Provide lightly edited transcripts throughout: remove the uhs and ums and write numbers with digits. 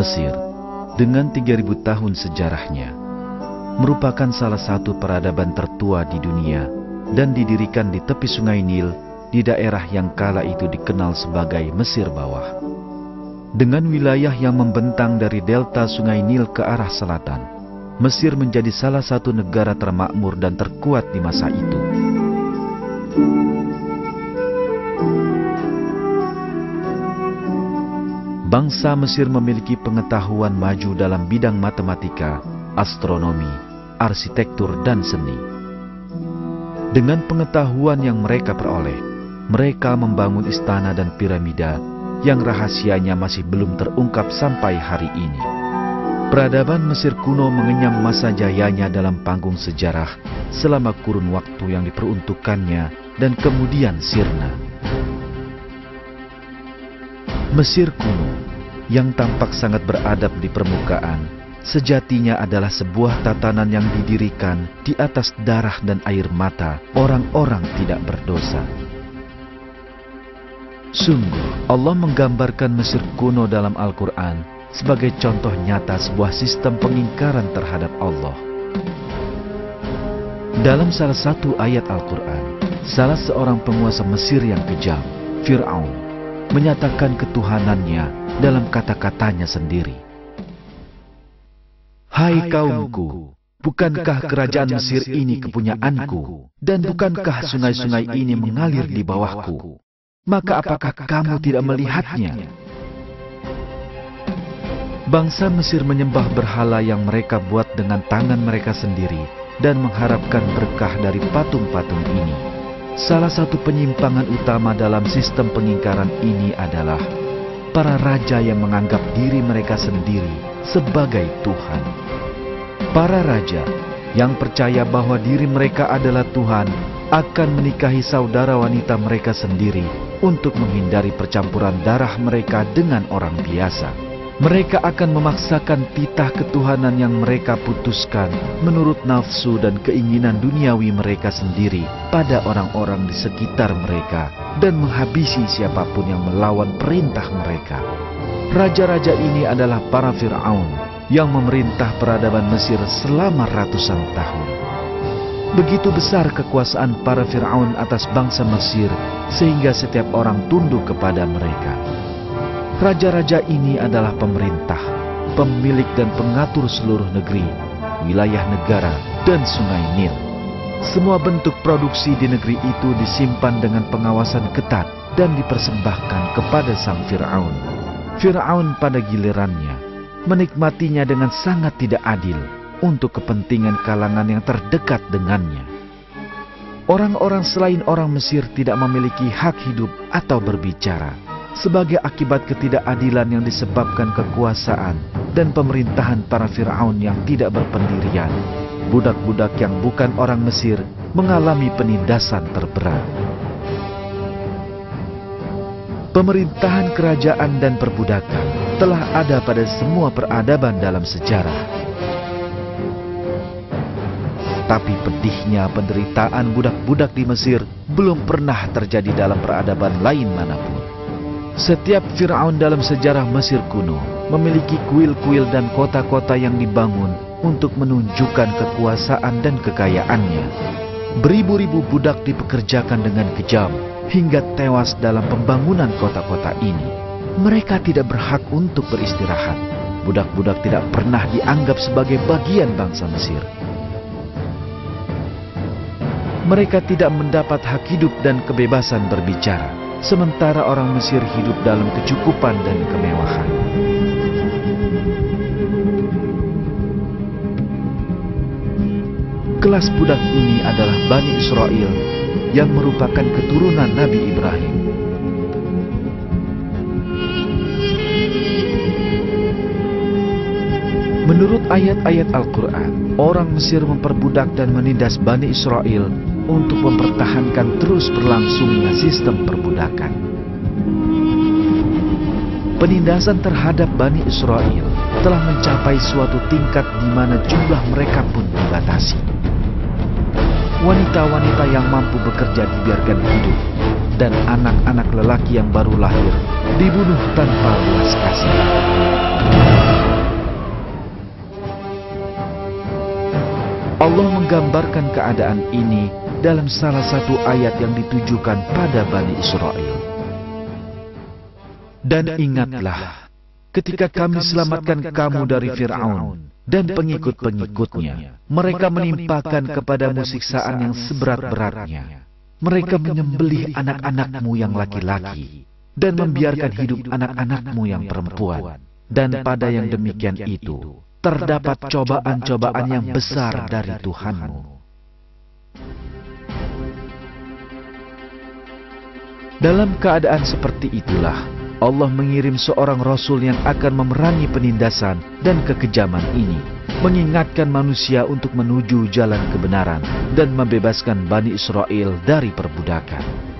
Mesir, dengan 3000 tahun sejarahnya, merupakan salah satu peradaban tertua di dunia dan didirikan di tepi Sungai Nil di daerah yang kala itu dikenal sebagai Mesir Bawah. Dengan wilayah yang membentang dari delta Sungai Nil ke arah selatan, Mesir menjadi salah satu negara termakmur dan terkuat di masa itu. Bangsa Mesir memiliki pengetahuan maju dalam bidang matematika, astronomi, arsitektur, dan seni. Dengan pengetahuan yang mereka peroleh, mereka membangun istana dan piramida yang rahasianya masih belum terungkap sampai hari ini. Peradaban Mesir kuno mengenyam masa jayanya dalam panggung sejarah selama kurun waktu yang diperuntukkannya dan kemudian sirna. Mesir kuno yang tampak sangat beradab di permukaan, sejatinya adalah sebuah tatanan yang didirikan di atas darah dan air mata orang-orang tidak berdosa. Sungguh, Allah menggambarkan Mesir kuno dalam Al-Quran sebagai contoh nyata sebuah sistem pengingkaran terhadap Allah. Dalam salah satu ayat Al-Quran, salah seorang penguasa Mesir yang kejam, Fir'aun, menyatakan ketuhanannya dalam kata-katanya sendiri. Hai kaumku, bukankah kerajaan Mesir ini kepunyaanku, dan bukankah sungai-sungai ini mengalir di bawahku? Maka apakah kamu tidak melihatnya? Bangsa Mesir menyembah berhala yang mereka buat dengan tangan mereka sendiri dan mengharapkan berkah dari patung-patung ini. Salah satu penyimpangan utama dalam sistem pengingkaran ini adalah para raja yang menganggap diri mereka sendiri sebagai Tuhan. Para raja yang percaya bahwa diri mereka adalah Tuhan akan menikahi saudara wanita mereka sendiri untuk menghindari percampuran darah mereka dengan orang biasa. Mereka akan memaksakan titah ketuhanan yang mereka putuskan menurut nafsu dan keinginan duniawi mereka sendiri pada orang-orang di sekitar mereka dan menghabisi siapapun yang melawan perintah mereka. Raja-raja ini adalah para Fir'aun yang memerintah peradaban Mesir selama ratusan tahun. Begitu besar kekuasaan para Fir'aun atas bangsa Mesir sehingga setiap orang tunduk kepada mereka. Raja-raja ini adalah pemerintah, pemilik dan pengatur seluruh negeri, wilayah negara, dan sungai Nil. Semua bentuk produksi di negeri itu disimpan dengan pengawasan ketat dan dipersembahkan kepada sang Fir'aun. Fir'aun pada gilirannya menikmatinya dengan sangat tidak adil untuk kepentingan kalangan yang terdekat dengannya. Orang-orang selain orang Mesir tidak memiliki hak hidup atau berbicara. Sebagai akibat ketidakadilan yang disebabkan kekuasaan dan pemerintahan para Fir'aun yang tidak berpendirian, budak-budak yang bukan orang Mesir mengalami penindasan terberat. Pemerintahan kerajaan dan perbudakan telah ada pada semua peradaban dalam sejarah. Tapi pedihnya penderitaan budak-budak di Mesir belum pernah terjadi dalam peradaban lain manapun. Setiap Fir'aun dalam sejarah Mesir kuno memiliki kuil-kuil dan kota-kota yang dibangun untuk menunjukkan kekuasaan dan kekayaannya. Beribu-ribu budak dipekerjakan dengan kejam hingga tewas dalam pembangunan kota-kota ini. Mereka tidak berhak untuk beristirahat. Budak-budak tidak pernah dianggap sebagai bagian bangsa Mesir. Mereka tidak mendapat hak hidup dan kebebasan berbicara, sementara orang Mesir hidup dalam kecukupan dan kemewahan. Kelas budak ini adalah Bani Israel yang merupakan keturunan Nabi Ibrahim. Menurut ayat-ayat Al-Quran, orang Mesir memperbudak dan menindas Bani Israel untuk mempertahankan terus berlangsungnya sistem perbudakan. Penindasan terhadap Bani Israel telah mencapai suatu tingkat di mana jumlah mereka pun dibatasi. Wanita-wanita yang mampu bekerja dibiarkan hidup, dan anak-anak lelaki yang baru lahir dibunuh tanpa belas kasihan. Allah menggambarkan keadaan ini dalam salah satu ayat yang ditujukan pada Bani Israel. Dan ingatlah, ketika kami selamatkan kamu dari Fir'aun dan pengikut-pengikutnya, mereka menimpakan kepadamu siksaan yang seberat-beratnya. Mereka menyembelih anak-anakmu yang laki-laki dan membiarkan hidup anak-anakmu yang perempuan. Dan pada yang demikian itu, terdapat cobaan-cobaan yang besar dari Tuhanmu. Dalam keadaan seperti itulah, Allah mengirim seorang Rasul yang akan memerangi penindasan dan kekejaman ini, mengingatkan manusia untuk menuju jalan kebenaran dan membebaskan Bani Israel dari perbudakan.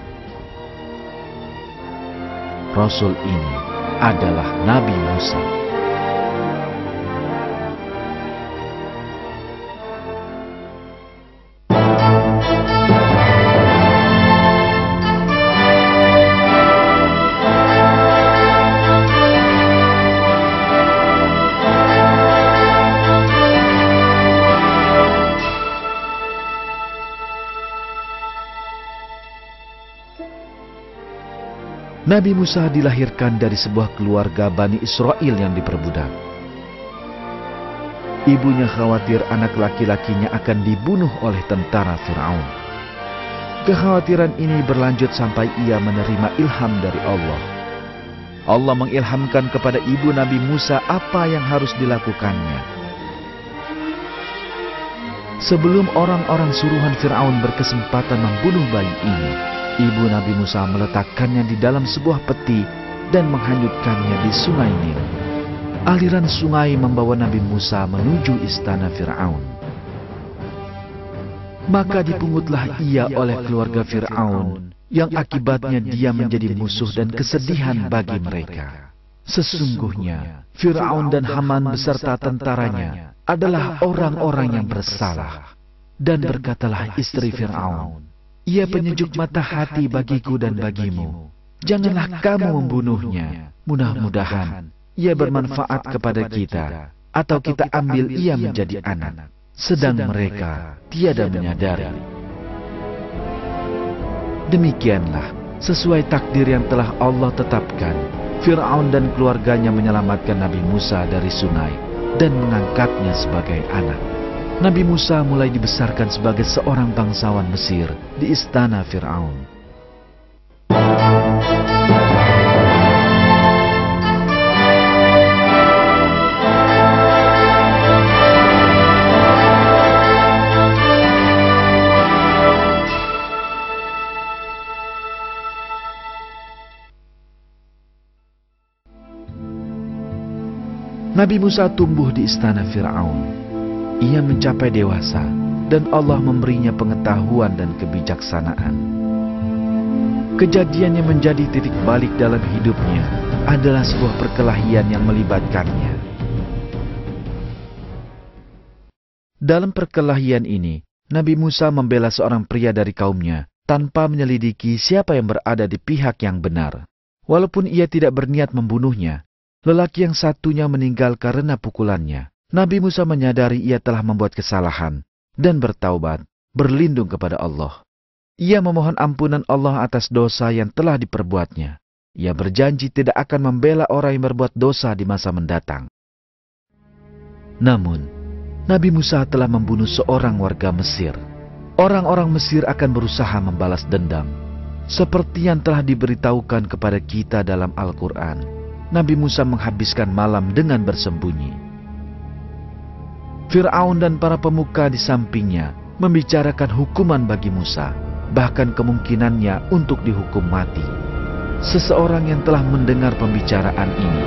Rasul ini adalah Nabi Musa. Nabi Musa dilahirkan dari sebuah keluarga Bani Israel yang diperbudak. Ibunya khawatir anak laki-lakinya akan dibunuh oleh tentara Fir'aun. Kekhawatiran ini berlanjut sampai ia menerima ilham dari Allah. Allah mengilhamkan kepada ibu Nabi Musa apa yang harus dilakukannya. Sebelum orang-orang suruhan Fir'aun berkesempatan membunuh bayi ini, ibu Nabi Musa meletakkannya di dalam sebuah peti dan menghanyutkannya di sungai Nil. Aliran sungai membawa Nabi Musa menuju istana Fir'aun. Maka dipungutlah ia oleh keluarga Fir'aun, yang akibatnya dia menjadi musuh dan kesedihan bagi mereka. Sesungguhnya Fir'aun dan Haman beserta tentaranya adalah orang-orang yang bersalah. Dan berkatalah istri Fir'aun, "Ia penyejuk mata hati bagiku dan bagimu. Janganlah kamu membunuhnya. Mudah-mudahan ia bermanfaat kepada kita, atau kita ambil ia menjadi anak." Sedang mereka tiada menyadari. Demikianlah, sesuai takdir yang telah Allah tetapkan, Fir'aun dan keluarganya menyelamatkan Nabi Musa dari sungai dan mengangkatnya sebagai anak. Nabi Musa mulai dibesarkan sebagai seorang bangsawan Mesir di istana Fir'aun. Nabi Musa tumbuh di istana Fir'aun. Ia mencapai dewasa dan Allah memberinya pengetahuan dan kebijaksanaan. Kejadian yang menjadi titik balik dalam hidupnya adalah sebuah perkelahian yang melibatkannya. Dalam perkelahian ini, Nabi Musa membela seorang pria dari kaumnya tanpa menyelidiki siapa yang berada di pihak yang benar. Walaupun ia tidak berniat membunuhnya, lelaki yang satunya meninggal karena pukulannya. Nabi Musa menyadari ia telah membuat kesalahan dan bertaubat, berlindung kepada Allah. Ia memohon ampunan Allah atas dosa yang telah diperbuatnya. Ia berjanji tidak akan membela orang yang berbuat dosa di masa mendatang. Namun, Nabi Musa telah membunuh seorang warga Mesir. Orang-orang Mesir akan berusaha membalas dendam. Seperti yang telah diberitahukan kepada kita dalam Al-Quran, Nabi Musa menghabiskan malam dengan bersembunyi. Fir'aun dan para pemuka di sampingnya membicarakan hukuman bagi Musa, bahkan kemungkinannya untuk dihukum mati. Seseorang yang telah mendengar pembicaraan ini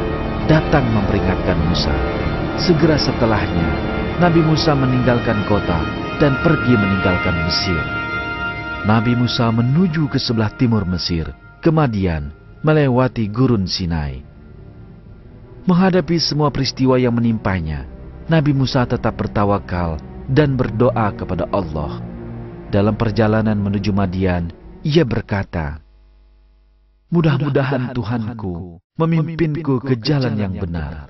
datang memperingatkan Musa. Segera setelahnya, Nabi Musa meninggalkan kota dan pergi meninggalkan Mesir. Nabi Musa menuju ke sebelah timur Mesir, kemudian melewati gurun Sinai. Menghadapi semua peristiwa yang menimpanya, Nabi Musa tetap bertawakal dan berdoa kepada Allah. Dalam perjalanan menuju Madian, ia berkata, "Mudah-mudahan Tuhanku memimpinku ke jalan yang benar."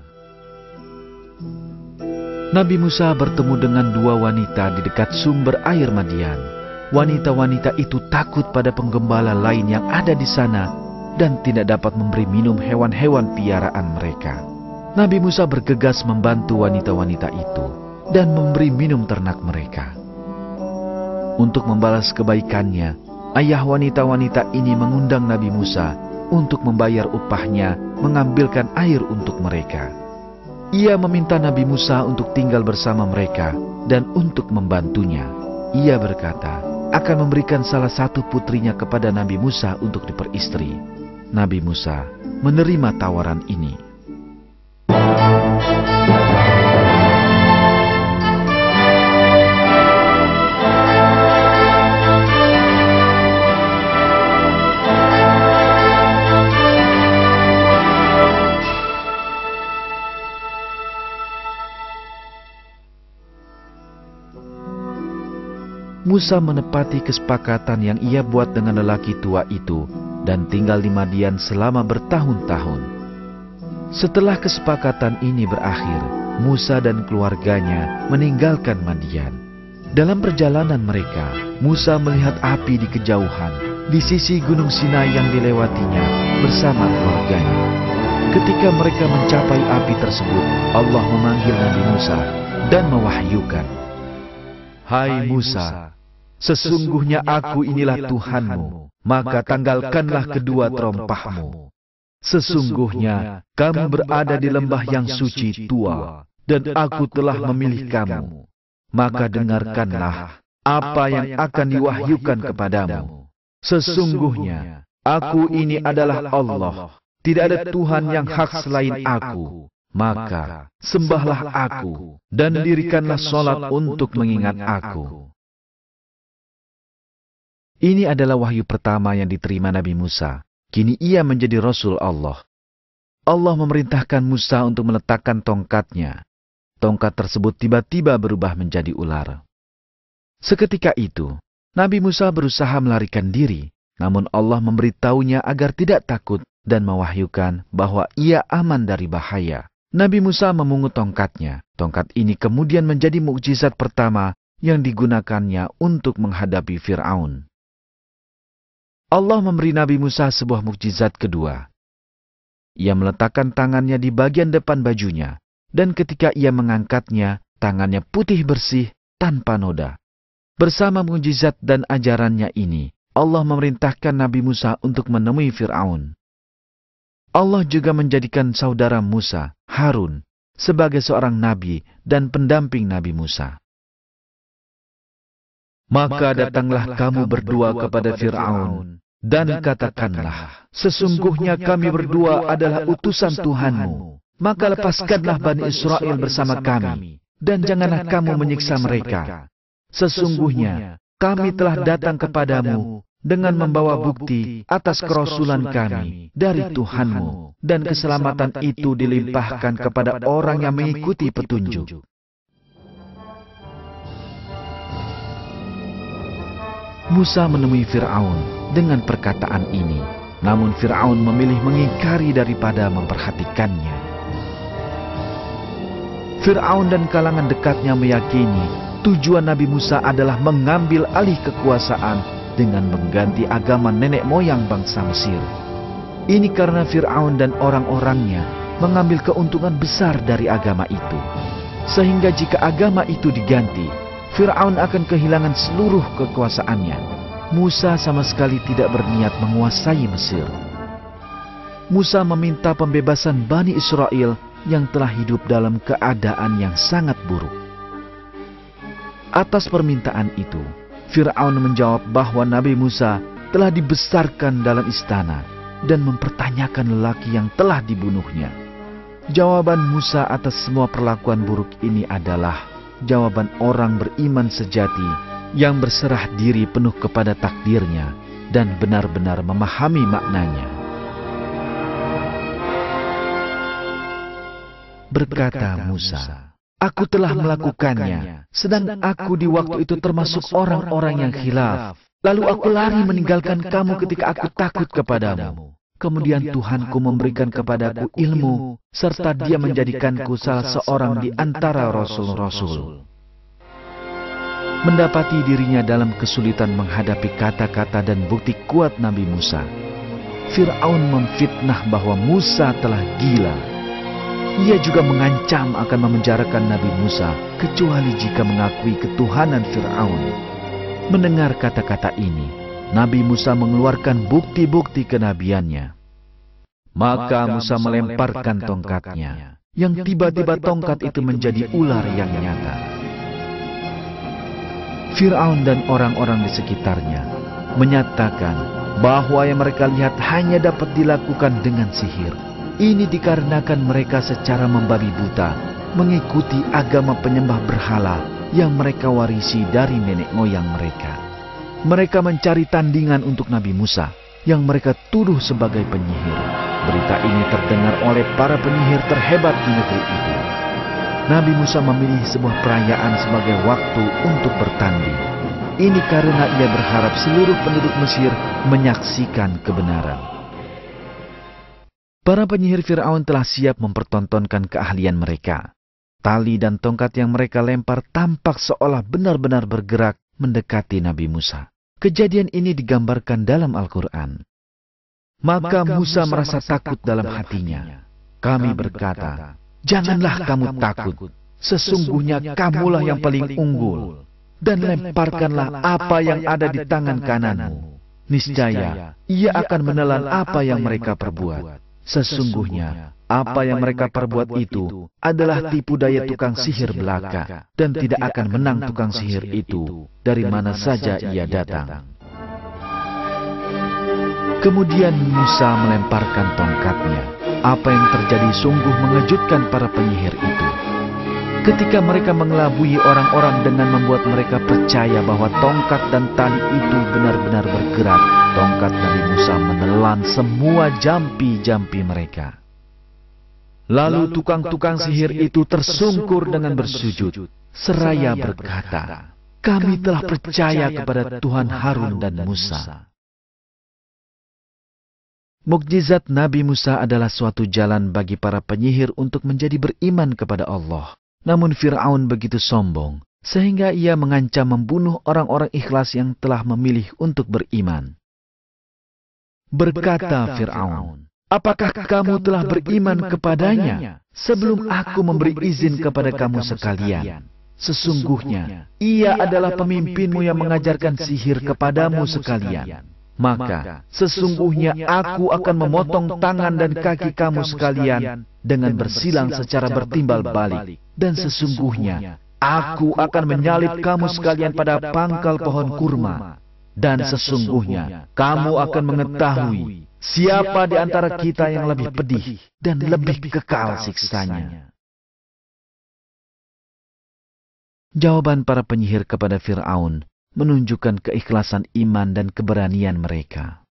Nabi Musa bertemu dengan dua wanita di dekat sumber air Madian. Wanita-wanita itu takut pada penggembala lain yang ada di sana dan tidak dapat memberi minum hewan-hewan piaraan mereka. Nabi Musa bergegas membantu wanita-wanita itu dan memberi minum ternak mereka. Untuk membalas kebaikannya, ayah wanita-wanita ini mengundang Nabi Musa untuk membayar upahnya mengambilkan air untuk mereka. Ia meminta Nabi Musa untuk tinggal bersama mereka dan untuk membantunya. Ia berkata akan memberikan salah satu putrinya kepada Nabi Musa untuk diperistri. Nabi Musa menerima tawaran ini. Musa menepati kesepakatan yang ia buat dengan lelaki tua itu dan tinggal di Madian selama bertahun-tahun. Setelah kesepakatan ini berakhir, Musa dan keluarganya meninggalkan Madian. Dalam perjalanan mereka, Musa melihat api di kejauhan di sisi Gunung Sinai yang dilewatinya bersama keluarganya. Ketika mereka mencapai api tersebut, Allah memanggil Nabi Musa dan mewahyukan, "Hai Musa, sesungguhnya aku inilah Tuhanmu, maka tanggalkanlah kedua terompahmu. Sesungguhnya kamu berada di lembah yang suci tua, dan aku telah memilih kamu. Maka dengarkanlah apa yang akan diwahyukan kepadamu. Sesungguhnya aku ini adalah Allah, tidak ada Tuhan yang hak selain aku. Maka sembahlah aku dan dirikanlah sholat untuk mengingat aku." Ini adalah wahyu pertama yang diterima Nabi Musa. Kini ia menjadi Rasul Allah. Allah memerintahkan Musa untuk meletakkan tongkatnya. Tongkat tersebut tiba-tiba berubah menjadi ular. Seketika itu, Nabi Musa berusaha melarikan diri, namun Allah memberitahunya agar tidak takut dan mewahyukan bahwa ia aman dari bahaya. Nabi Musa memungut tongkatnya. Tongkat ini kemudian menjadi mukjizat pertama yang digunakannya untuk menghadapi Fir'aun. Allah memberi Nabi Musa sebuah mukjizat kedua. Ia meletakkan tangannya di bagian depan bajunya, dan ketika ia mengangkatnya, tangannya putih bersih tanpa noda. Bersama mukjizat dan ajarannya ini, Allah memerintahkan Nabi Musa untuk menemui Fir'aun. Allah juga menjadikan saudara Musa, Harun, sebagai seorang nabi dan pendamping Nabi Musa. Maka datanglah kamu berdua kepada Fir'aun dan katakanlah, sesungguhnya kami berdua adalah utusan Tuhanmu. Maka lepaskanlah Bani Israel bersama kami, dan janganlah kamu menyiksa mereka. Sesungguhnya kami telah datang kepadamu dengan membawa bukti atas kerasulan kami dari Tuhanmu, dan keselamatan itu dilimpahkan kepada orang yang mengikuti petunjuk. Musa menemui Fir'aun dengan perkataan ini, namun Fir'aun memilih mengingkari daripada memperhatikannya. Fir'aun dan kalangan dekatnya meyakini tujuan Nabi Musa adalah mengambil alih kekuasaan dengan mengganti agama nenek moyang bangsa Mesir. Ini karena Fir'aun dan orang-orangnya mengambil keuntungan besar dari agama itu. Sehingga jika agama itu diganti, Fir'aun akan kehilangan seluruh kekuasaannya. Musa sama sekali tidak berniat menguasai Mesir. Musa meminta pembebasan Bani Israel yang telah hidup dalam keadaan yang sangat buruk. Atas permintaan itu, Fir'aun menjawab bahwa Nabi Musa telah dibesarkan dalam istana dan mempertanyakan lelaki yang telah dibunuhnya. Jawaban Musa atas semua perlakuan buruk ini adalah jawaban orang beriman sejati yang berserah diri penuh kepada takdirnya dan benar-benar memahami maknanya. Berkata Musa, "Aku telah melakukannya, sedang aku di waktu itu termasuk orang-orang yang khilaf. Lalu aku lari meninggalkan kamu ketika aku takut kepadamu. Kemudian Tuhanku memberikan kepadaku ilmu, serta Dia menjadikanku salah seorang di antara rasul-rasul. Mendapati dirinya dalam kesulitan menghadapi kata-kata dan bukti kuat Nabi Musa, Fir'aun memfitnah bahwa Musa telah gila. Ia juga mengancam akan memenjarakan Nabi Musa, kecuali jika mengakui ketuhanan Fir'aun. Mendengar kata-kata ini, Nabi Musa mengeluarkan bukti-bukti kenabiannya. Maka Musa melemparkan tongkatnya, yang tiba-tiba tongkat itu menjadi ular yang nyata. Fir'aun dan orang-orang di sekitarnya menyatakan bahwa yang mereka lihat hanya dapat dilakukan dengan sihir. Ini dikarenakan mereka secara membabi buta mengikuti agama penyembah berhala yang mereka warisi dari nenek moyang mereka. Mereka mencari tandingan untuk Nabi Musa yang mereka tuduh sebagai penyihir. Berita ini terdengar oleh para penyihir terhebat di negeri itu. Nabi Musa memilih sebuah perayaan sebagai waktu untuk bertanding. Ini karena ia berharap seluruh penduduk Mesir menyaksikan kebenaran. Para penyihir Fir'aun telah siap mempertontonkan keahlian mereka. Tali dan tongkat yang mereka lempar tampak seolah benar-benar bergerak mendekati Nabi Musa. Kejadian ini digambarkan dalam Al-Quran. Maka Musa merasa takut dalam hatinya. Kami berkata, "Janganlah kamu takut, sesungguhnya kamulah yang paling unggul. Dan lemparkanlah apa yang ada di tangan kananmu. Niscaya ia akan menelan apa yang mereka perbuat. Sesungguhnya apa yang mereka perbuat itu adalah tipu daya tukang sihir belaka, dan tidak akan menang tukang sihir itu dari mana saja ia datang." Kemudian Musa melemparkan tongkatnya. Apa yang terjadi sungguh mengejutkan para penyihir itu. Ketika mereka mengelabui orang-orang dengan membuat mereka percaya bahwa tongkat dan tali itu benar-benar bergerak, tongkat Nabi Musa menelan semua jampi-jampi mereka. Lalu tukang-tukang sihir itu tersungkur dengan bersujud, seraya berkata, "Kami telah percaya kepada Tuhan Harun dan Musa." Mukjizat Nabi Musa adalah suatu jalan bagi para penyihir untuk menjadi beriman kepada Allah. Namun Fir'aun begitu sombong, sehingga ia mengancam membunuh orang-orang ikhlas yang telah memilih untuk beriman. Berkata Fir'aun, "Apakah kamu telah beriman kepadanya sebelum aku memberi izin kepada kamu sekalian? Sesungguhnya ia adalah pemimpinmu yang mengajarkan sihir kepadamu sekalian. Maka sesungguhnya aku akan memotong tangan dan kaki kamu sekalian dengan bersilang secara bertimbal balik. Dan sesungguhnya aku akan menyalib kamu sekalian pada pangkal pohon kurma. Dan sesungguhnya kamu akan mengetahui siapa di antara kita yang lebih pedih dan lebih kekal siksanya." Jawaban para penyihir kepada Fir'aun menunjukkan keikhlasan iman dan keberanian mereka.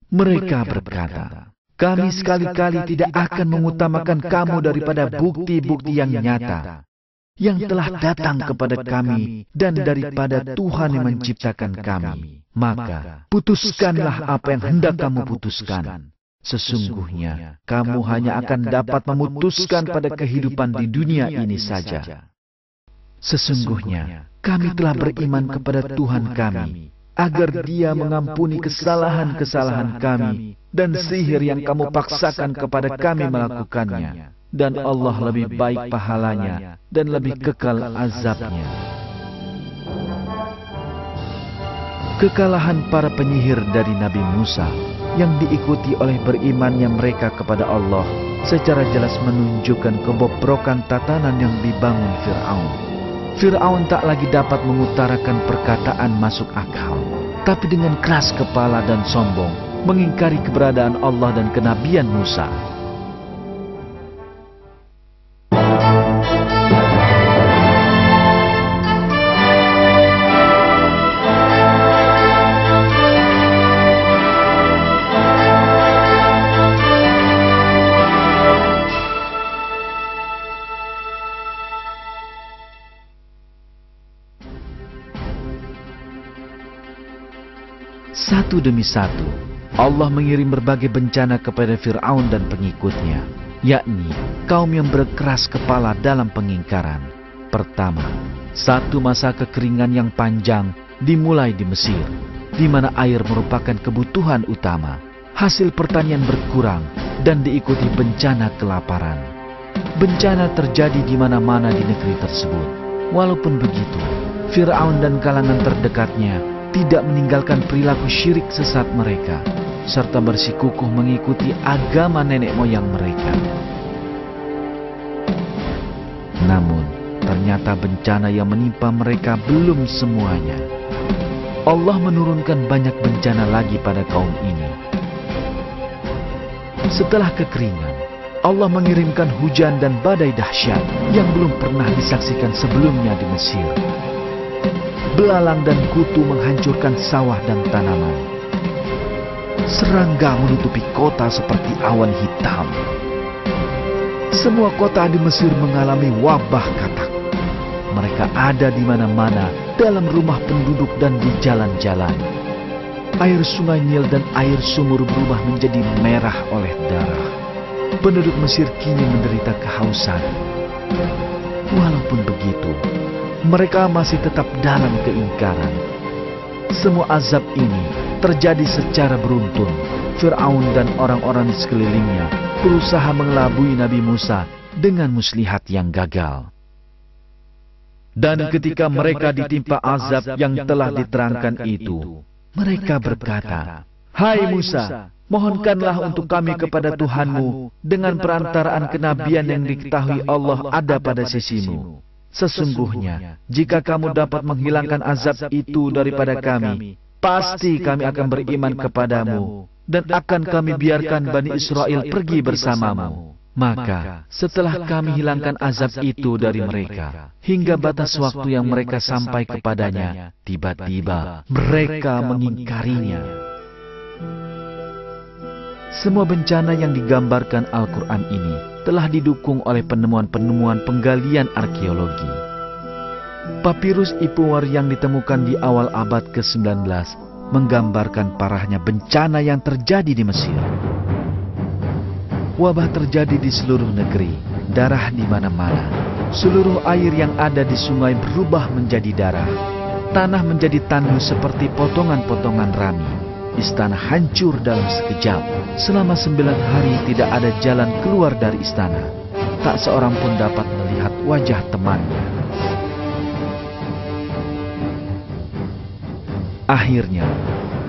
Mereka berkata, "Kami sekali-kali tidak akan mengutamakan kamu daripada bukti-bukti yang nyata, yang telah datang kepada kami dan daripada Tuhan yang menciptakan kami. Maka putuskanlah apa yang hendak kamu putuskan. Sesungguhnya kamu hanya akan dapat memutuskan pada kehidupan di dunia ini saja. Sesungguhnya kami telah beriman kepada Tuhan kami, agar Dia mengampuni kesalahan-kesalahan kami dan sihir yang kamu paksakan kepada kami melakukannya. Dan Allah lebih baik pahalanya dan lebih kekal azabnya." Kekalahan para penyihir dari Nabi Musa yang diikuti oleh berimannya mereka kepada Allah secara jelas menunjukkan kebobrokan tatanan yang dibangun Fir'aun. Fir'aun tak lagi dapat mengutarakan perkataan masuk akal, tapi dengan keras kepala dan sombong mengingkari keberadaan Allah dan kenabian Musa. Satu demi satu, Allah mengirim berbagai bencana kepada Fir'aun dan pengikutnya, yakni kaum yang berkeras kepala dalam pengingkaran. Pertama, satu masa kekeringan yang panjang dimulai di Mesir, di mana air merupakan kebutuhan utama. Hasil pertanian berkurang dan diikuti bencana kelaparan. Bencana terjadi di mana-mana di negeri tersebut. Walaupun begitu, Fir'aun dan kalangan terdekatnya tidak meninggalkan perilaku syirik sesat mereka, serta bersikukuh mengikuti agama nenek moyang mereka. Namun, ternyata bencana yang menimpa mereka belum semuanya. Allah menurunkan banyak bencana lagi pada kaum ini. Setelah kekeringan, Allah mengirimkan hujan dan badai dahsyat yang belum pernah disaksikan sebelumnya di Mesir. Belalang dan kutu menghancurkan sawah dan tanaman. Serangga menutupi kota seperti awan hitam. Semua kota di Mesir mengalami wabah katak. Mereka ada di mana-mana, dalam rumah penduduk dan di jalan-jalan. Air sungai Nil dan air sumur berubah menjadi merah oleh darah. Penduduk Mesir kini menderita kehausan. Walaupun begitu, mereka masih tetap dalam keingkaran. Semua azab ini terjadi secara beruntun. Fir'aun dan orang-orang di sekelilingnya berusaha mengelabui Nabi Musa dengan muslihat yang gagal. Dan ketika mereka ditimpa azab yang telah diterangkan itu, mereka berkata, "Hai Musa, mohonkanlah untuk kami kepada Tuhanmu dengan perantaraan kenabian yang diketahui Allah ada pada sisimu. Sesungguhnya, jika kamu dapat menghilangkan azab itu daripada kami, pasti kami akan beriman kepadamu, dan akan kami biarkan Bani Israel pergi bersamamu." Maka, setelah kami hilangkan azab itu dari mereka, hingga batas waktu yang mereka sampai kepadanya, tiba-tiba mereka mengingkarinya. Semua bencana yang digambarkan Al-Quran ini telah didukung oleh penemuan-penemuan penggalian arkeologi. Papirus Ipuwer yang ditemukan di awal abad ke-19 menggambarkan parahnya bencana yang terjadi di Mesir. Wabah terjadi di seluruh negeri, darah di mana-mana. Seluruh air yang ada di sungai berubah menjadi darah. Tanah menjadi tandus seperti potongan-potongan rami. Istana hancur dalam sekejap. Selama 9 hari tidak ada jalan keluar dari istana. Tak seorang pun dapat melihat wajah temannya. Akhirnya,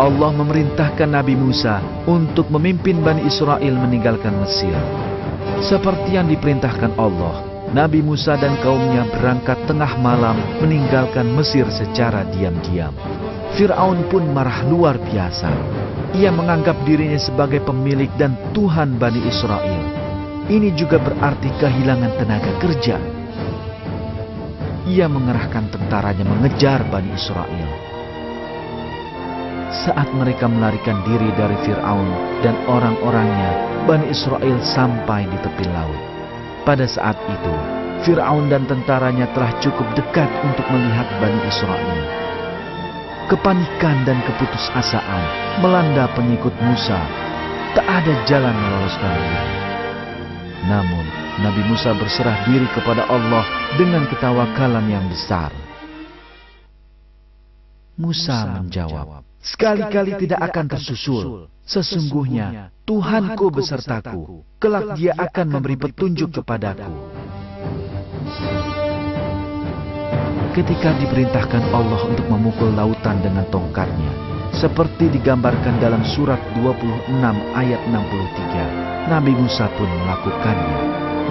Allah memerintahkan Nabi Musa untuk memimpin Bani Israel meninggalkan Mesir. Seperti yang diperintahkan Allah, Nabi Musa dan kaumnya berangkat tengah malam meninggalkan Mesir secara diam-diam. Fir'aun pun marah luar biasa. Ia menganggap dirinya sebagai pemilik dan Tuhan Bani Israel. Ini juga berarti kehilangan tenaga kerja. Ia mengerahkan tentaranya mengejar Bani Israel. Saat mereka melarikan diri dari Fir'aun dan orang-orangnya, Bani Israel sampai di tepi laut. Pada saat itu, Fir'aun dan tentaranya telah cukup dekat untuk melihat Bani Israel. Kepanikan dan keputusasaan melanda pengikut Musa. Tak ada jalan meloloskan diri. Namun, Nabi Musa berserah diri kepada Allah dengan ketawakalan yang besar. Musa menjawab, "Sekali-kali tidak akan tersusul. Sesungguhnya Tuhanku besertaku. Kelak Dia akan memberi petunjuk kepadaku." Ketika diperintahkan Allah untuk memukul lautan dengan tongkatnya, seperti digambarkan dalam surat 26 ayat 63, Nabi Musa pun melakukannya.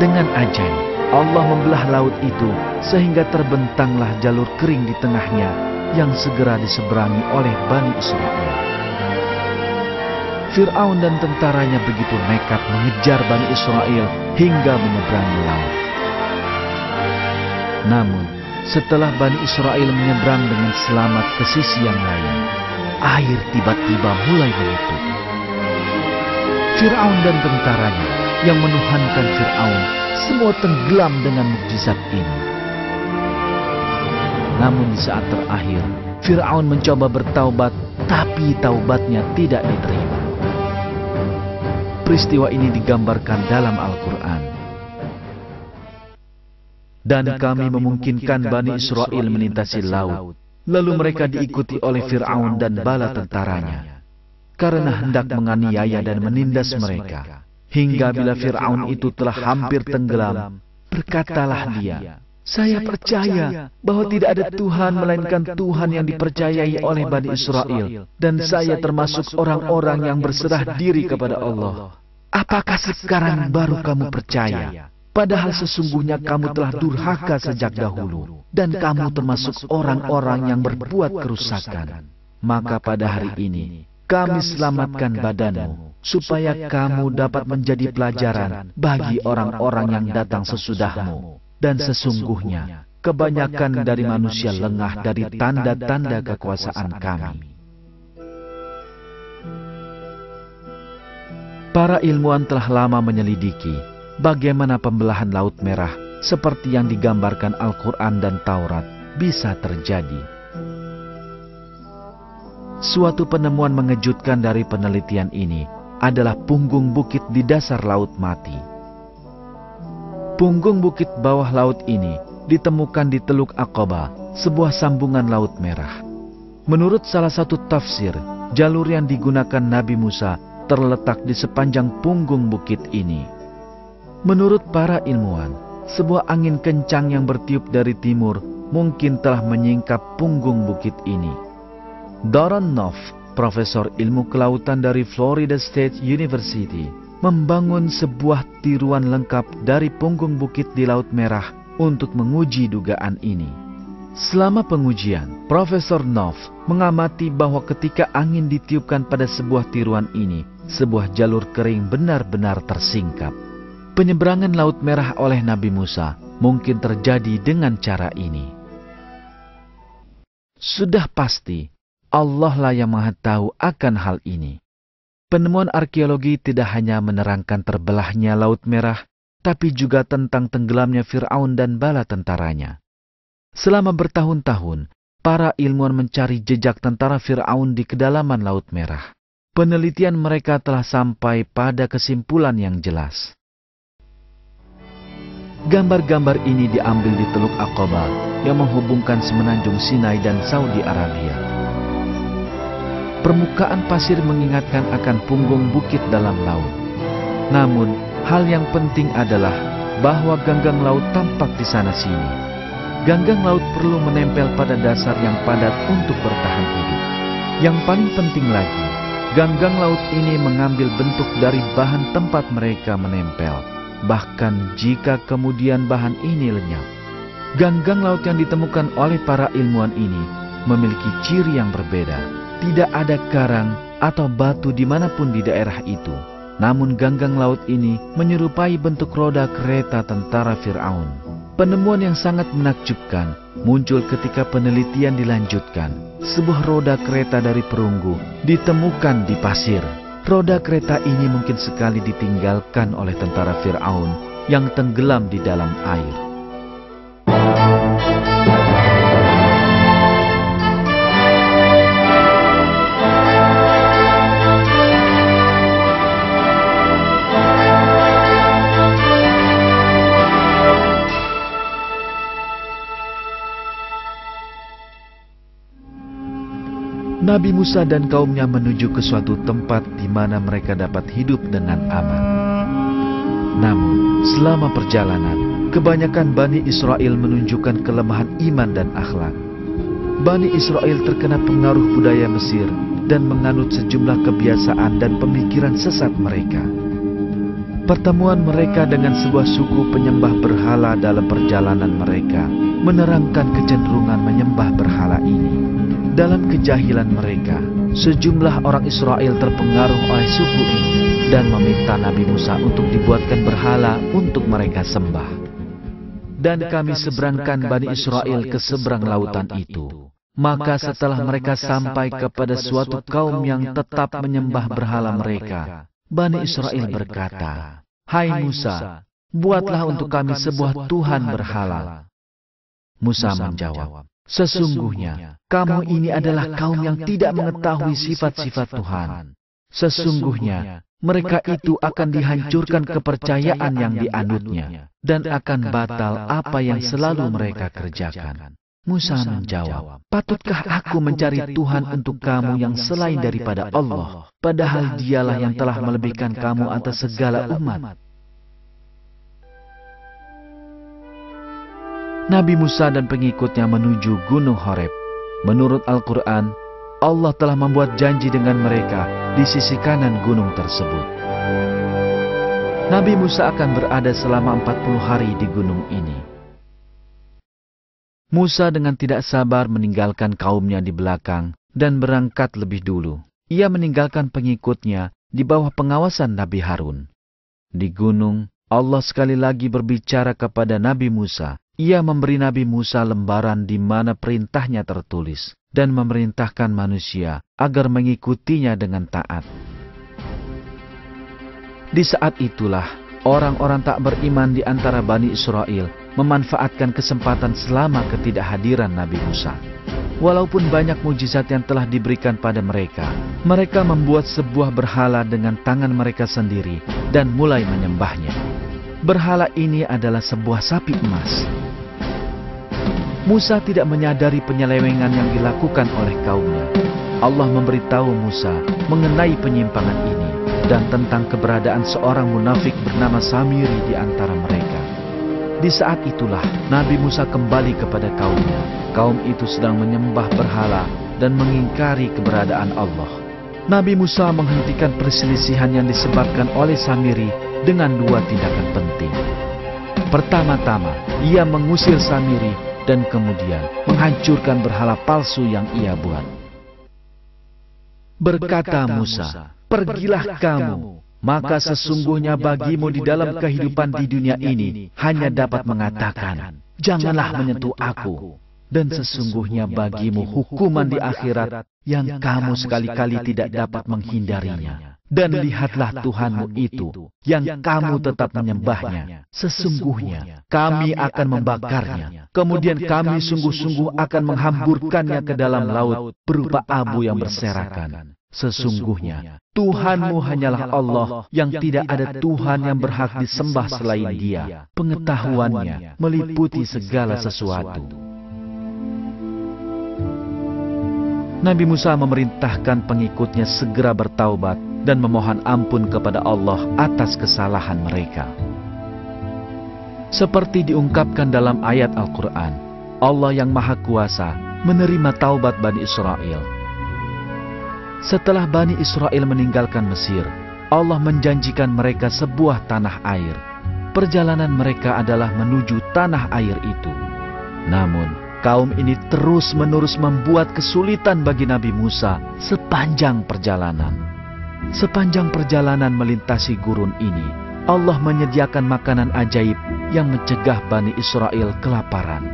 Dengan ajaib, Allah membelah laut itu sehingga terbentanglah jalur kering di tengahnya yang segera diseberangi oleh Bani Israel. Fir'aun dan tentaranya begitu nekat mengejar Bani Israel hingga menyeberangi laut. Namun, setelah Bani Israel menyeberang dengan selamat ke sisi yang lain, air tiba-tiba mulai menutup. Fir'aun dan tentaranya yang menuhankan Fir'aun semua tenggelam dengan mukjizat ini. Namun di saat terakhir, Fir'aun mencoba bertaubat, tapi taubatnya tidak diterima. peristiwa ini digambarkan dalam Al-Quran. Dan kami memungkinkan Bani Israel melintasi laut, lalu mereka diikuti oleh Fir'aun dan bala tentaranya, karena hendak menganiaya dan menindas mereka. Hingga bila Fir'aun itu telah hampir tenggelam, berkatalah dia, "Saya percaya bahwa tidak ada Tuhan melainkan Tuhan yang dipercayai oleh Bani Israel, dan saya termasuk orang-orang yang berserah diri kepada Allah. Apakah sekarang baru kamu percaya? Padahal sesungguhnya kamu telah durhaka sejak dahulu, dan kamu termasuk orang-orang yang berbuat kerusakan. Maka pada hari ini, kami selamatkan badanmu, supaya kamu dapat menjadi pelajaran bagi orang-orang yang datang sesudahmu. Dan sesungguhnya, kebanyakan dari manusia lengah dari tanda-tanda kekuasaan kami." Para ilmuwan telah lama menyelidiki bagaimana pembelahan Laut Merah seperti yang digambarkan Al-Quran dan Taurat bisa terjadi. Suatu penemuan mengejutkan dari penelitian ini adalah punggung bukit di dasar Laut Mati. Punggung bukit bawah laut ini ditemukan di Teluk Aqaba, sebuah sambungan Laut Merah. Menurut salah satu tafsir, jalur yang digunakan Nabi Musa terletak di sepanjang punggung bukit ini. Menurut para ilmuwan, sebuah angin kencang yang bertiup dari timur mungkin telah menyingkap punggung bukit ini. Doron Noff, profesor ilmu kelautan dari Florida State University, membangun sebuah tiruan lengkap dari punggung bukit di Laut Merah untuk menguji dugaan ini. Selama pengujian, Profesor Noff mengamati bahwa ketika angin ditiupkan pada sebuah tiruan ini, sebuah jalur kering benar-benar tersingkap. Penyeberangan Laut Merah oleh Nabi Musa mungkin terjadi dengan cara ini. Sudah pasti, Allah lah yang Maha Tahu akan hal ini. Penemuan arkeologi tidak hanya menerangkan terbelahnya Laut Merah, tapi juga tentang tenggelamnya Fir'aun dan bala tentaranya. Selama bertahun-tahun, para ilmuwan mencari jejak tentara Fir'aun di kedalaman Laut Merah. Penelitian mereka telah sampai pada kesimpulan yang jelas. Gambar-gambar ini diambil di Teluk Aqaba yang menghubungkan semenanjung Sinai dan Saudi Arabia. Permukaan pasir mengingatkan akan punggung bukit dalam laut. Namun, hal yang penting adalah bahwa ganggang laut tampak di sana-sini. Ganggang laut perlu menempel pada dasar yang padat untuk bertahan hidup. Yang paling penting lagi, ganggang laut ini mengambil bentuk dari bahan tempat mereka menempel. Bahkan jika kemudian bahan ini lenyap. Ganggang laut yang ditemukan oleh para ilmuwan ini memiliki ciri yang berbeda. Tidak ada karang atau batu dimanapun di daerah itu. Namun ganggang laut ini menyerupai bentuk roda kereta tentara Fir'aun. Penemuan yang sangat menakjubkan muncul ketika penelitian dilanjutkan. Sebuah roda kereta dari perunggu ditemukan di pasir. Roda kereta ini mungkin sekali ditinggalkan oleh tentara Fir'aun yang tenggelam di dalam air. Nabi Musa dan kaumnya menuju ke suatu tempat di mana mereka dapat hidup dengan aman. Namun, selama perjalanan, kebanyakan Bani Israel menunjukkan kelemahan iman dan akhlak. Bani Israel terkena pengaruh budaya Mesir dan menganut sejumlah kebiasaan dan pemikiran sesat mereka. Pertemuan mereka dengan sebuah suku penyembah berhala dalam perjalanan mereka menerangkan kecenderungan menyembah berhala ini. Dalam kejahilan mereka, sejumlah orang Israel terpengaruh oleh suku ini dan meminta Nabi Musa untuk dibuatkan berhala untuk mereka sembah. Dan kami seberangkan Bani Israel ke seberang lautan itu. Maka setelah mereka sampai kepada suatu kaum yang tetap menyembah berhala mereka, Bani Israel berkata, "Hai Musa, buatlah untuk kami sebuah Tuhan berhala." Musa menjawab, "Sesungguhnya kamu ini adalah kaum yang tidak mengetahui sifat-sifat Tuhan. Sesungguhnya mereka itu akan dihancurkan kepercayaan yang dianutnya, dan akan batal apa yang selalu mereka kerjakan. Musa menjawab, "Patutkah aku mencari Tuhan untuk kamu yang selain daripada Allah, padahal Dialah yang telah melebihkan kamu atas segala umat?" Nabi Musa dan pengikutnya menuju Gunung Horeb. Menurut Al-Quran, Allah telah membuat janji dengan mereka di sisi kanan gunung tersebut. Nabi Musa akan berada selama 40 hari di gunung ini. Musa dengan tidak sabar meninggalkan kaumnya di belakang dan berangkat lebih dulu. Ia meninggalkan pengikutnya di bawah pengawasan Nabi Harun. Di gunung, Allah sekali lagi berbicara kepada Nabi Musa. Ia memberi Nabi Musa lembaran di mana perintahnya tertulis dan memerintahkan manusia agar mengikutinya dengan taat. Di saat itulah, orang-orang tak beriman di antara Bani Israel memanfaatkan kesempatan selama ketidakhadiran Nabi Musa. Walaupun banyak mujizat yang telah diberikan pada mereka, mereka membuat sebuah berhala dengan tangan mereka sendiri dan mulai menyembahnya. Berhala ini adalah sebuah sapi emas. Musa tidak menyadari penyelewengan yang dilakukan oleh kaumnya. Allah memberitahu Musa mengenai penyimpangan ini dan tentang keberadaan seorang munafik bernama Samiri di antara mereka. Di saat itulah Nabi Musa kembali kepada kaumnya. Kaum itu sedang menyembah berhala dan mengingkari keberadaan Allah. Nabi Musa menghentikan perselisihan yang disebabkan oleh Samiri dengan dua tindakan penting. Pertama-tama, ia mengusir Samiri dan kemudian menghancurkan berhala palsu yang ia buat. Berkata Musa, "Pergilah kamu, maka sesungguhnya bagimu di dalam kehidupan di dunia ini hanya dapat mengatakan, 'Janganlah menyentuh aku.' Dan sesungguhnya bagimu hukuman di akhirat yang kamu sekali-kali tidak dapat menghindarinya. Dan lihatlah Tuhanmu itu, yang kamu tetap menyembahnya. Sesungguhnya kami akan membakarnya. Kemudian kami sungguh-sungguh akan menghamburkannya ke dalam laut berupa abu yang berserakan. Sesungguhnya Tuhanmu hanyalah Allah yang tidak ada Tuhan yang berhak disembah selain Dia. Pengetahuannya meliputi segala sesuatu." Nabi Musa memerintahkan pengikutnya segera bertaubat dan memohon ampun kepada Allah atas kesalahan mereka. Seperti diungkapkan dalam ayat Al-Quran, Allah yang Maha Kuasa menerima taubat Bani Israel. Setelah Bani Israel meninggalkan Mesir, Allah menjanjikan mereka sebuah tanah air. Perjalanan mereka adalah menuju tanah air itu. Namun, kaum ini terus-menerus membuat kesulitan bagi Nabi Musa sepanjang perjalanan. Sepanjang perjalanan melintasi gurun ini, Allah menyediakan makanan ajaib yang mencegah Bani Israel kelaparan.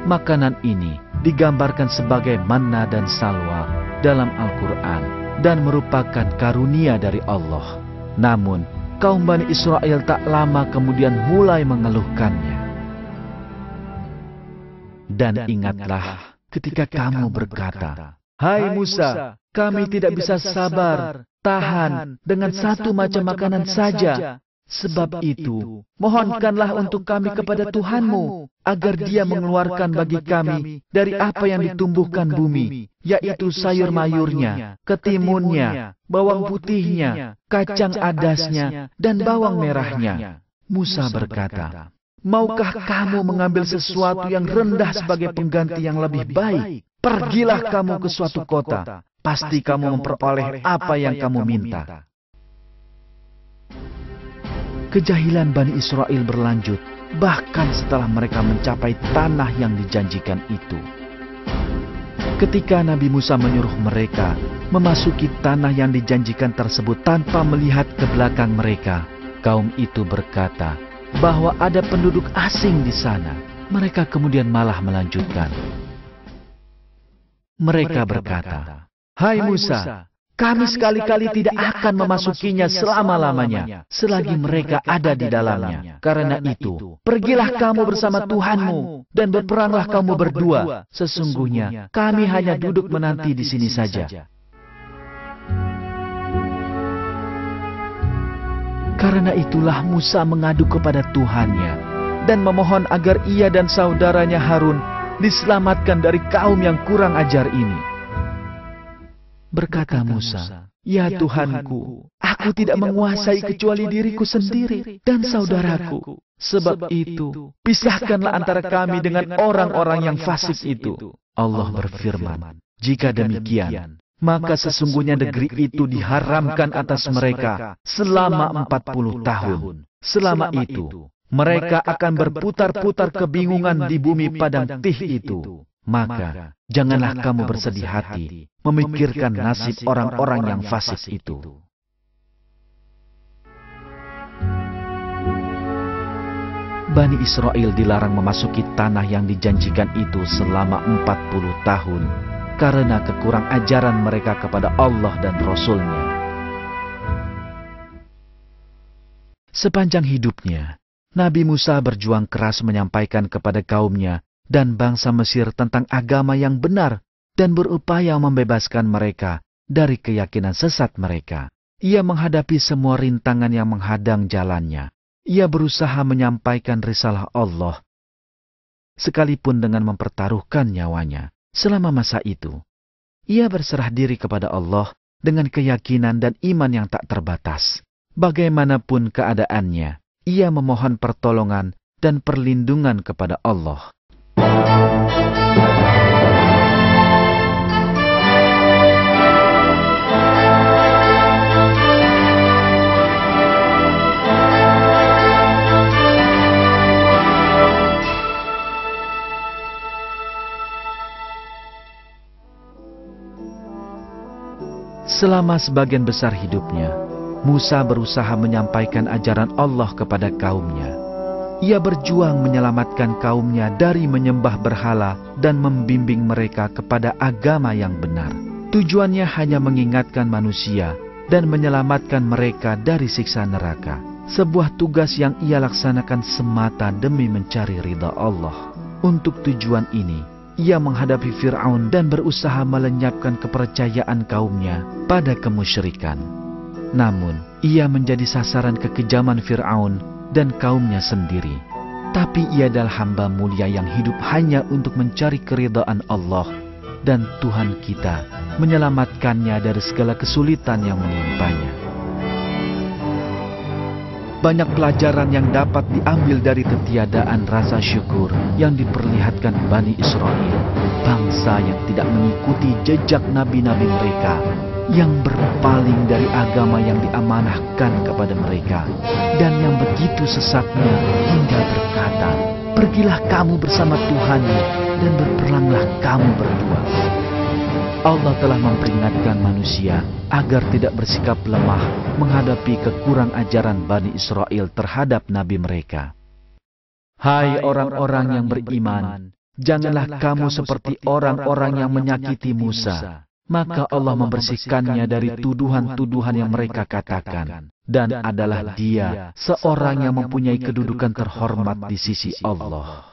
Makanan ini digambarkan sebagai manna dan salwa dalam Al-Quran dan merupakan karunia dari Allah. Namun, kaum Bani Israel tak lama kemudian mulai mengeluhkannya. Dan ingatlah ketika kamu berkata, "Hai Musa, kami tidak bisa sabar, tahan dengan satu macam makanan saja. Sebab itu, mohonkanlah untuk kami kepada Tuhanmu, agar Dia mengeluarkan bagi kami dari apa yang ditumbuhkan bumi, yaitu sayur mayurnya, ketimunnya, bawang putihnya, kacang adasnya, dan bawang merahnya." Musa berkata, "Maukah kamu mengambil sesuatu yang rendah sebagai pengganti yang lebih baik? Pergilah kamu ke suatu kota, pasti kamu memperoleh apa yang kamu minta." Kejahilan Bani Israel berlanjut, bahkan setelah mereka mencapai tanah yang dijanjikan itu. Ketika Nabi Musa menyuruh mereka memasuki tanah yang dijanjikan tersebut tanpa melihat ke belakang mereka, kaum itu berkata bahwa ada penduduk asing di sana. Mereka kemudian malah melanjutkan. Mereka berkata, "Hai Musa, kami sekali-kali tidak akan memasukinya selama-lamanya, selagi mereka ada di dalamnya. Karena itu, pergilah kamu bersama Tuhanmu, dan berperanglah kamu berdua. Sesungguhnya kami hanya duduk menanti di sini saja." Karena itulah Musa mengadu kepada Tuhannya dan memohon agar ia dan saudaranya Harun diselamatkan dari kaum yang kurang ajar ini. Berkata Musa, "Ya Tuhanku, aku tidak menguasai kecuali diriku sendiri dan saudaraku. Sebab itu, pisahkanlah antara kami dengan orang-orang yang fasik itu." Allah berfirman, "Jika demikian, maka sesungguhnya negeri itu diharamkan atas mereka selama 40 tahun. Selama itu, mereka akan berputar-putar kebingungan di bumi padang tih itu. Maka, janganlah kamu bersedih hati memikirkan nasib orang-orang yang fasik itu." Bani Israel dilarang memasuki tanah yang dijanjikan itu selama 40 tahun karena kekurang ajaran mereka kepada Allah dan Rasul-Nya. Sepanjang hidupnya, Nabi Musa berjuang keras menyampaikan kepada kaumnya dan bangsa Mesir tentang agama yang benar dan berupaya membebaskan mereka dari keyakinan sesat mereka. Ia menghadapi semua rintangan yang menghadang jalannya. Ia berusaha menyampaikan risalah Allah, sekalipun dengan mempertaruhkan nyawanya. Selama masa itu, ia berserah diri kepada Allah dengan keyakinan dan iman yang tak terbatas. Bagaimanapun keadaannya, ia memohon pertolongan dan perlindungan kepada Allah. Selama sebagian besar hidupnya, Musa berusaha menyampaikan ajaran Allah kepada kaumnya. Ia berjuang menyelamatkan kaumnya dari menyembah berhala dan membimbing mereka kepada agama yang benar. Tujuannya hanya mengingatkan manusia dan menyelamatkan mereka dari siksa neraka. Sebuah tugas yang ia laksanakan semata demi mencari ridha Allah. Untuk tujuan ini, ia menghadapi Fir'aun dan berusaha melenyapkan kepercayaan kaumnya pada kemusyrikan. Namun, ia menjadi sasaran kekejaman Fir'aun dan kaumnya sendiri. Tapi ia adalah hamba mulia yang hidup hanya untuk mencari keridhaan Allah, dan Tuhan kita menyelamatkannya dari segala kesulitan yang menimpanya. Banyak pelajaran yang dapat diambil dari ketiadaan rasa syukur yang diperlihatkan Bani Israel, bangsa yang tidak mengikuti jejak nabi-nabi mereka, yang berpaling dari agama yang diamanahkan kepada mereka, dan yang begitu sesatnya hingga berkata, "Pergilah kamu bersama Tuhanmu dan berperanglah kamu berdua." Allah telah memperingatkan manusia agar tidak bersikap lemah menghadapi kekurang ajaran Bani Israel terhadap nabi mereka. Hai orang-orang yang beriman, janganlah kamu seperti orang-orang yang menyakiti Musa. Maka Allah membersihkannya dari tuduhan-tuduhan yang mereka katakan. Dan adalah dia seorang yang mempunyai kedudukan terhormat di sisi Allah.